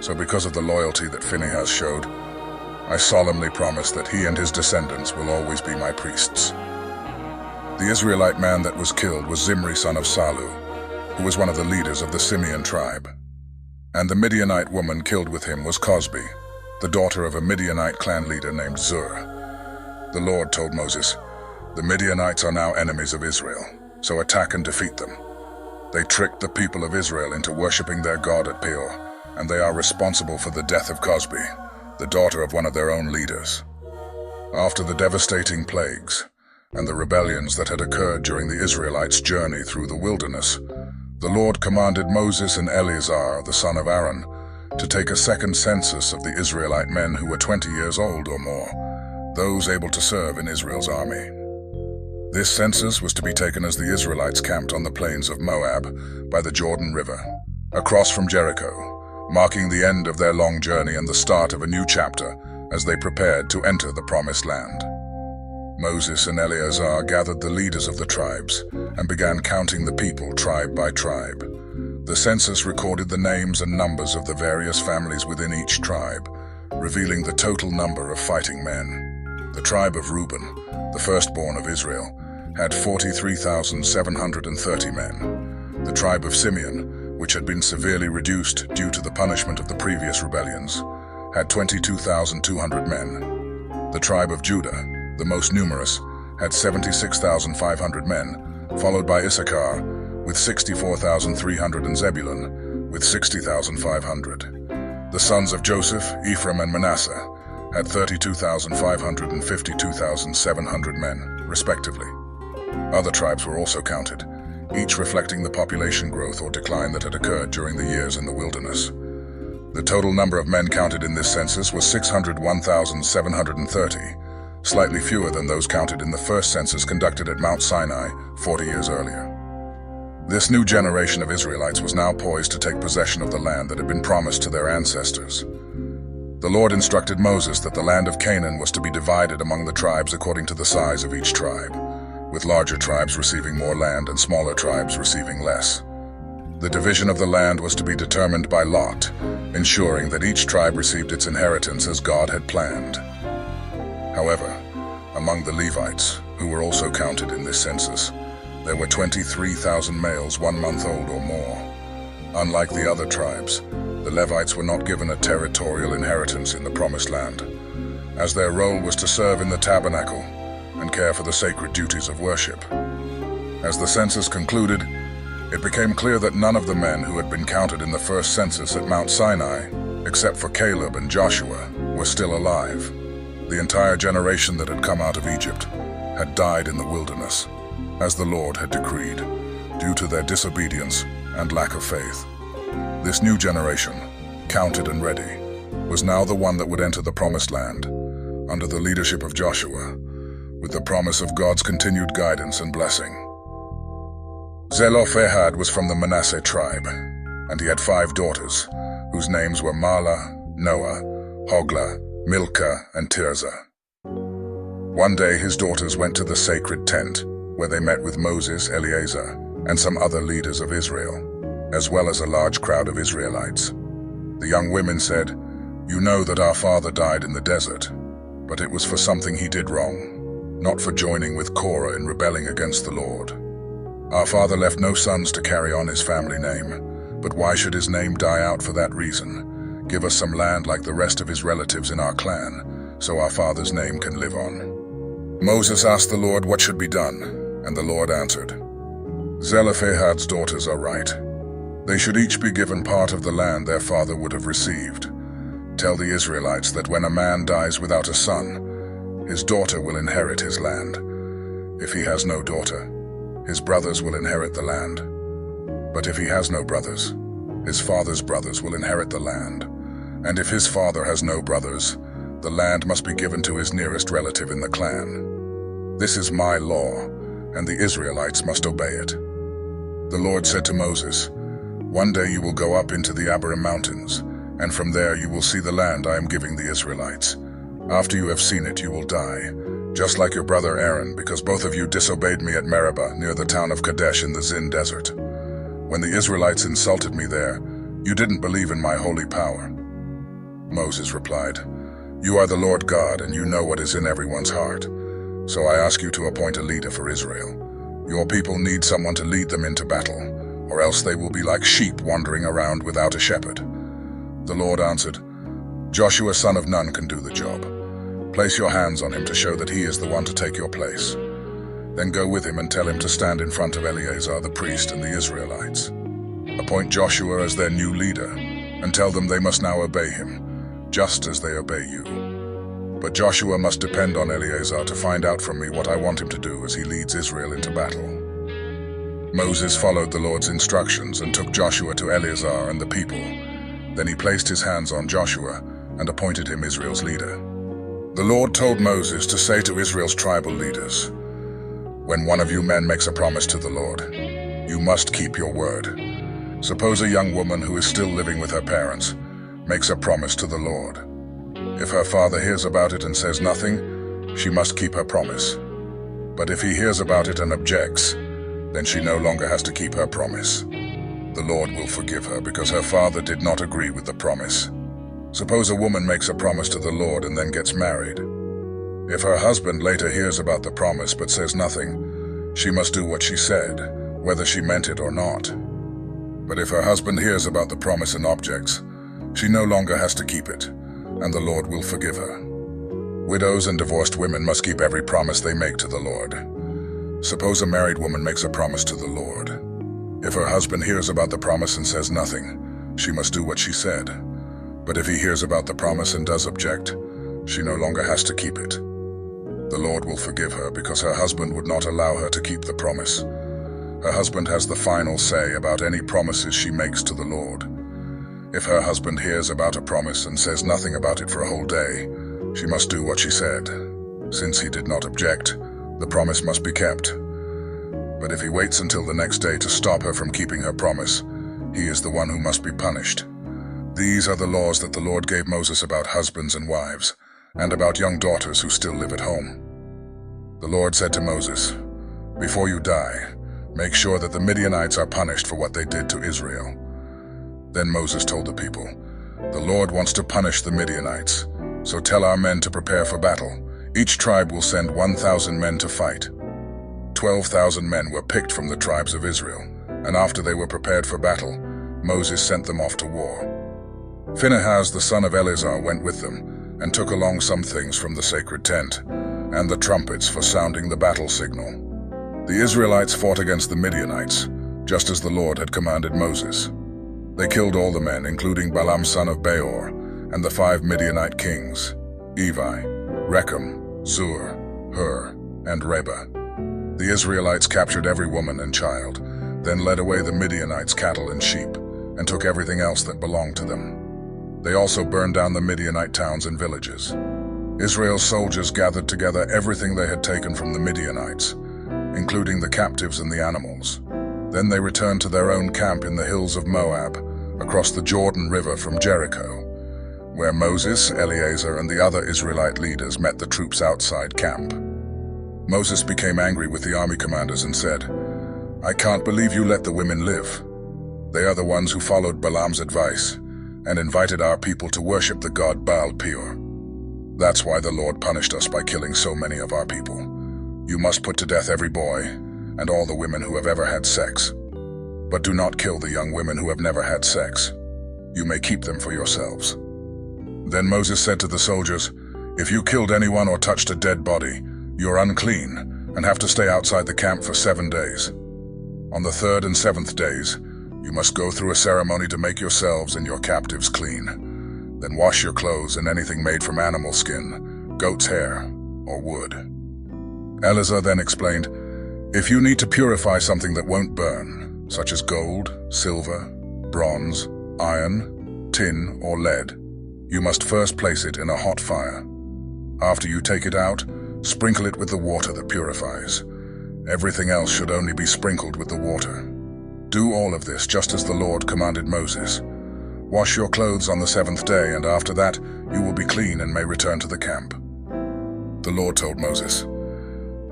So because of the loyalty that Phinehas showed, I solemnly promise that he and his descendants will always be my priests." The Israelite man that was killed was Zimri son of Salu, who was one of the leaders of the Simeon tribe. And the Midianite woman killed with him was Cosbi, the daughter of a Midianite clan leader named Zur. The Lord told Moses, "The Midianites are now enemies of Israel, so attack and defeat them. They tricked the people of Israel into worshipping their god at Peor, and they are responsible for the death of Cosbi, the daughter of one of their own leaders." After the devastating plagues and the rebellions that had occurred during the Israelites' journey through the wilderness, the Lord commanded Moses and Eleazar, the son of Aaron, to take a second census of the Israelite men who were 20 years old or more, those able to serve in Israel's army. This census was to be taken as the Israelites camped on the plains of Moab by the Jordan River, across from Jericho, marking the end of their long journey and the start of a new chapter as they prepared to enter the Promised Land. Moses and Eleazar gathered the leaders of the tribes and began counting the people tribe by tribe. The census recorded the names and numbers of the various families within each tribe, revealing the total number of fighting men. The tribe of Reuben, the firstborn of Israel, had 43,730 men. The tribe of Simeon, which had been severely reduced due to the punishment of the previous rebellions, had 22,200 men. The tribe of Judah, the most numerous, had 76,500 men, followed by Issachar with 64,300 and Zebulun with 60,500. The sons of Joseph, Ephraim and Manasseh, had 32,500 and 52,700 men, respectively. Other tribes were also counted, each reflecting the population growth or decline that had occurred during the years in the wilderness. The total number of men counted in this census was 601,730, slightly fewer than those counted in the first census conducted at Mount Sinai 40 years earlier. This new generation of Israelites was now poised to take possession of the land that had been promised to their ancestors. The Lord instructed Moses that the land of Canaan was to be divided among the tribes according to the size of each tribe, with larger tribes receiving more land and smaller tribes receiving less. The division of the land was to be determined by lot, ensuring that each tribe received its inheritance as God had planned. However, among the Levites, who were also counted in this census, there were 23,000 males 1 month old or more. Unlike the other tribes, the Levites were not given a territorial inheritance in the Promised Land, as their role was to serve in the tabernacle and care for the sacred duties of worship. As the census concluded, it became clear that none of the men who had been counted in the first census at Mount Sinai, except for Caleb and Joshua, were still alive. The entire generation that had come out of Egypt had died in the wilderness, as the Lord had decreed, due to their disobedience and lack of faith. This new generation, counted and ready, was now the one that would enter the Promised Land, under the leadership of Joshua, with the promise of God's continued guidance and blessing. Zelophehad was from the Manasseh tribe, and he had 5 daughters, whose names were Mahlah, Noah, Hoglah, Milcah, and Tirzah. One day his daughters went to the sacred tent, where they met with Moses, Eleazar, and some other leaders of Israel, as well as a large crowd of Israelites. The young women said, "You know that our father died in the desert, but it was for something he did wrong, not for joining with Korah in rebelling against the Lord. Our father left no sons to carry on his family name, but why should his name die out for that reason? Give us some land like the rest of his relatives in our clan, so our father's name can live on." Moses asked the Lord what should be done, and the Lord answered, "Zelophehad's daughters are right. They should each be given part of the land their father would have received. Tell the Israelites that when a man dies without a son, his daughter will inherit his land. If he has no daughter, his brothers will inherit the land. But if he has no brothers, his father's brothers will inherit the land. And if his father has no brothers, the land must be given to his nearest relative in the clan. This is my law, and the Israelites must obey it." The Lord said to Moses, "One day you will go up into the Abarim mountains, and from there you will see the land I am giving the Israelites. After you have seen it, you will die, just like your brother Aaron, because both of you disobeyed me at Meribah near the town of Kadesh in the Zin desert. When the Israelites insulted me there, you didn't believe in my holy power." Moses replied, "You are the Lord God, and you know what is in everyone's heart. So I ask you to appoint a leader for Israel. Your people need someone to lead them into battle, or else they will be like sheep wandering around without a shepherd." The Lord answered, "Joshua son of Nun can do the job. Place your hands on him to show that he is the one to take your place. Then go with him and tell him to stand in front of Eleazar the priest and the Israelites. Appoint Joshua as their new leader, and tell them they must now obey him, just as they obey you. But Joshua must depend on Eleazar to find out from me what I want him to do as he leads Israel into battle." Moses followed the Lord's instructions and took Joshua to Eleazar and the people. Then he placed his hands on Joshua and appointed him Israel's leader. The Lord told Moses to say to Israel's tribal leaders, "When one of you men makes a promise to the Lord, you must keep your word. Suppose a young woman who is still living with her parents makes a promise to the Lord. If her father hears about it and says nothing, she must keep her promise. But if he hears about it and objects, then she no longer has to keep her promise. The Lord will forgive her because her father did not agree with the promise. Suppose a woman makes a promise to the Lord and then gets married. If her husband later hears about the promise but says nothing, she must do what she said, whether she meant it or not. But if her husband hears about the promise and objects, she no longer has to keep it, and the Lord will forgive her. Widows and divorced women must keep every promise they make to the Lord. Suppose a married woman makes a promise to the Lord. If her husband hears about the promise and says nothing, she must do what she said. But if he hears about the promise and does object, she no longer has to keep it. The Lord will forgive her because her husband would not allow her to keep the promise. Her husband has the final say about any promises she makes to the Lord. If her husband hears about a promise and says nothing about it for a whole day, she must do what she said. Since he did not object, the promise must be kept. But if he waits until the next day to stop her from keeping her promise, he is the one who must be punished. These are the laws that the Lord gave Moses about husbands and wives, and about young daughters who still live at home. The Lord said to Moses, "Before you die, make sure that the Midianites are punished for what they did to Israel." Then Moses told the people, "The Lord wants to punish the Midianites, so tell our men to prepare for battle. Each tribe will send 1,000 men to fight." 12,000 men were picked from the tribes of Israel, and after they were prepared for battle, Moses sent them off to war. Phinehas, the son of Eleazar, went with them, and took along some things from the sacred tent, and the trumpets for sounding the battle signal. The Israelites fought against the Midianites, just as the Lord had commanded Moses. They killed all the men, including Balaam son of Beor, and the 5 Midianite kings, Evi, Rechem, Zur, Hur, and Reba. The Israelites captured every woman and child, then led away the Midianites' cattle and sheep, and took everything else that belonged to them. They also burned down the Midianite towns and villages. Israel's soldiers gathered together everything they had taken from the Midianites, including the captives and the animals. Then they returned to their own camp in the hills of Moab, across the Jordan River from Jericho, where Moses, Eleazar, and the other Israelite leaders met the troops outside camp. Moses became angry with the army commanders and said, "I can't believe you let the women live. They are the ones who followed Balaam's advice and invited our people to worship the god Baal Peor. That's why the Lord punished us by killing so many of our people. You must put to death every boy and all the women who have ever had sex. But do not kill the young women who have never had sex. You may keep them for yourselves." Then Moses said to the soldiers, "If you killed anyone or touched a dead body, you're unclean and have to stay outside the camp for 7 days. On the 3rd and 7th days, you must go through a ceremony to make yourselves and your captives clean. Then wash your clothes and anything made from animal skin, goat's hair, or wood." Eleazar then explained, "If you need to purify something that won't burn, such as gold, silver, bronze, iron, tin, or lead, you must first place it in a hot fire. After you take it out, sprinkle it with the water that purifies. Everything else should only be sprinkled with the water. Do all of this just as the Lord commanded Moses. Wash your clothes on the 7th day, and after that you will be clean and may return to the camp." The Lord told Moses,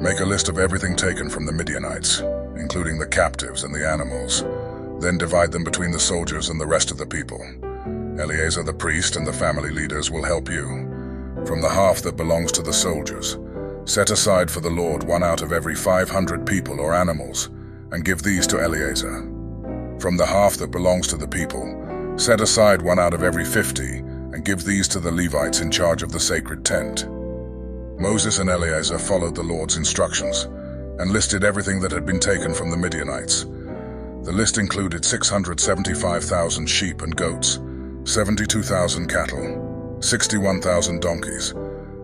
"Make a list of everything taken from the Midianites, including the captives and the animals. Then divide them between the soldiers and the rest of the people. Eleazar the priest and the family leaders will help you. From the half that belongs to the soldiers, set aside for the Lord 1 out of every 500 people or animals, and give these to Eleazar. From the half that belongs to the people, set aside 1 out of every 50, and give these to the Levites in charge of the sacred tent." Moses and Eleazar followed the Lord's instructions and listed everything that had been taken from the Midianites. The list included 675,000 sheep and goats, 72,000 cattle, 61,000 donkeys,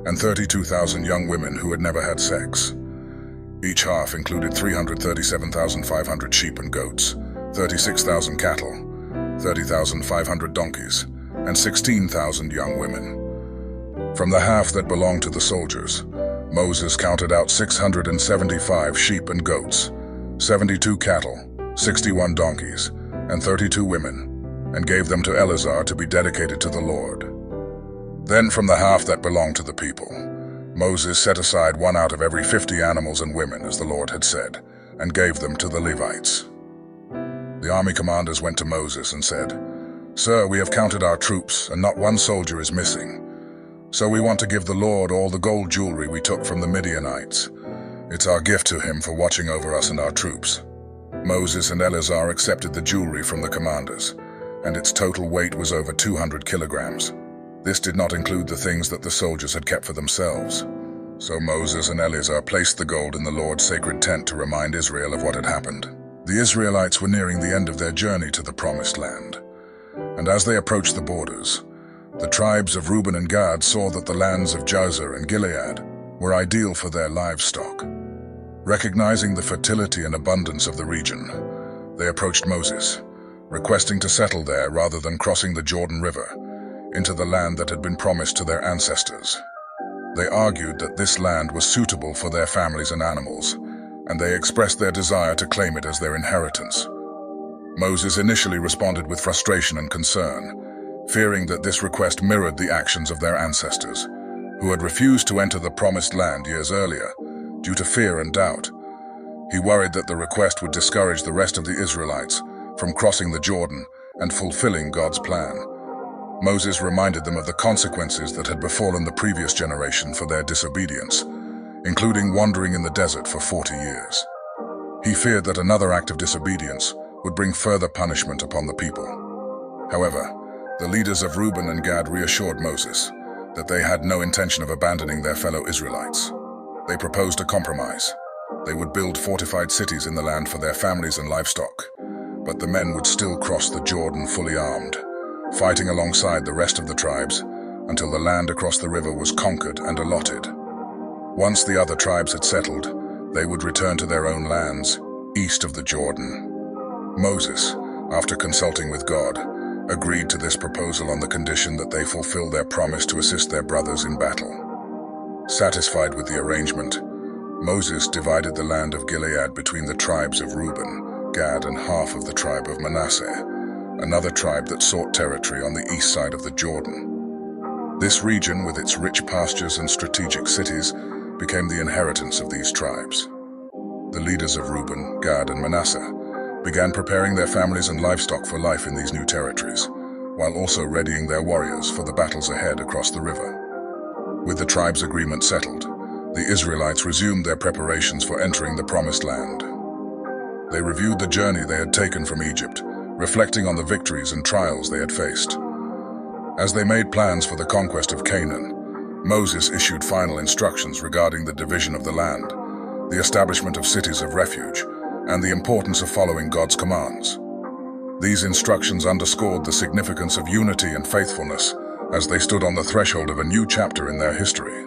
and 32,000 young women who had never had sex. Each half included 337,500 sheep and goats, 36,000 cattle, 30,500 donkeys, and 16,000 young women. From the half that belonged to the soldiers, Moses counted out 675 sheep and goats, 72 cattle, 61 donkeys, and 32 women, and gave them to Eleazar to be dedicated to the Lord. Then from the half that belonged to the people, Moses set aside 1 out of every 50 animals and women, as the Lord had said, and gave them to the Levites. The army commanders went to Moses and said, "Sir, we have counted our troops, and not 1 soldier is missing. So we want to give the Lord all the gold jewelry we took from the Midianites. It's our gift to him for watching over us and our troops." Moses and Eleazar accepted the jewelry from the commanders, and its total weight was over 200 kilograms. This did not include the things that the soldiers had kept for themselves. So Moses and Eleazar placed the gold in the Lord's sacred tent to remind Israel of what had happened. The Israelites were nearing the end of their journey to the Promised Land, and as they approached the borders, the tribes of Reuben and Gad saw that the lands of Jazer and Gilead were ideal for their livestock. Recognizing the fertility and abundance of the region, they approached Moses, requesting to settle there rather than crossing the Jordan River into the land that had been promised to their ancestors. They argued that this land was suitable for their families and animals, and they expressed their desire to claim it as their inheritance. Moses initially responded with frustration and concern, fearing that this request mirrored the actions of their ancestors, who had refused to enter the promised land years earlier, due to fear and doubt. He worried that the request would discourage the rest of the Israelites from crossing the Jordan and fulfilling God's plan. Moses reminded them of the consequences that had befallen the previous generation for their disobedience, including wandering in the desert for 40 years. He feared that another act of disobedience would bring further punishment upon the people. However, the leaders of Reuben and Gad reassured Moses that they had no intention of abandoning their fellow Israelites. They proposed a compromise. They would build fortified cities in the land for their families and livestock, but the men would still cross the Jordan fully armed, fighting alongside the rest of the tribes until the land across the river was conquered and allotted. Once the other tribes had settled, they would return to their own lands, east of the Jordan. Moses, after consulting with God, agreed to this proposal on the condition that they fulfill their promise to assist their brothers in battle. Satisfied with the arrangement, Moses divided the land of Gilead between the tribes of Reuben, Gad, and half of the tribe of Manasseh, another tribe that sought territory on the east side of the Jordan. This region, with its rich pastures and strategic cities, became the inheritance of these tribes. The leaders of Reuben, Gad, and Manasseh began preparing their families and livestock for life in these new territories, while also readying their warriors for the battles ahead across the river. With the tribes' agreement settled, the Israelites resumed their preparations for entering the Promised Land. They reviewed the journey they had taken from Egypt, reflecting on the victories and trials they had faced. As they made plans for the conquest of Canaan, Moses issued final instructions regarding the division of the land, the establishment of cities of refuge, and the importance of following God's commands. These instructions underscored the significance of unity and faithfulness as they stood on the threshold of a new chapter in their history.